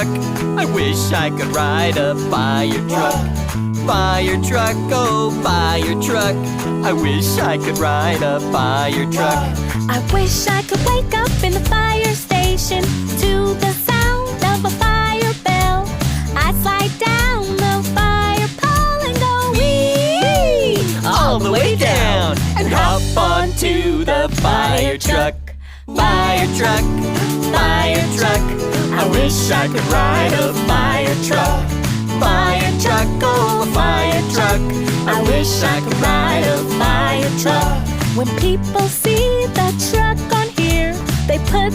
truck. I wish I could ride a fire truck. Fire truck, oh fire truck. I wish I could ride a fire truck. I wish I could wake up in the fire station to the sound of a fire bell. I'd slide down the fire pole and go wee All the way down and hop onto the fire truck. Fire truck, fire truck. I wish I could ride a fire truck. Fire truck, oh a fire truck. I wish I could ride a fire truck. When people see the truck on here, they put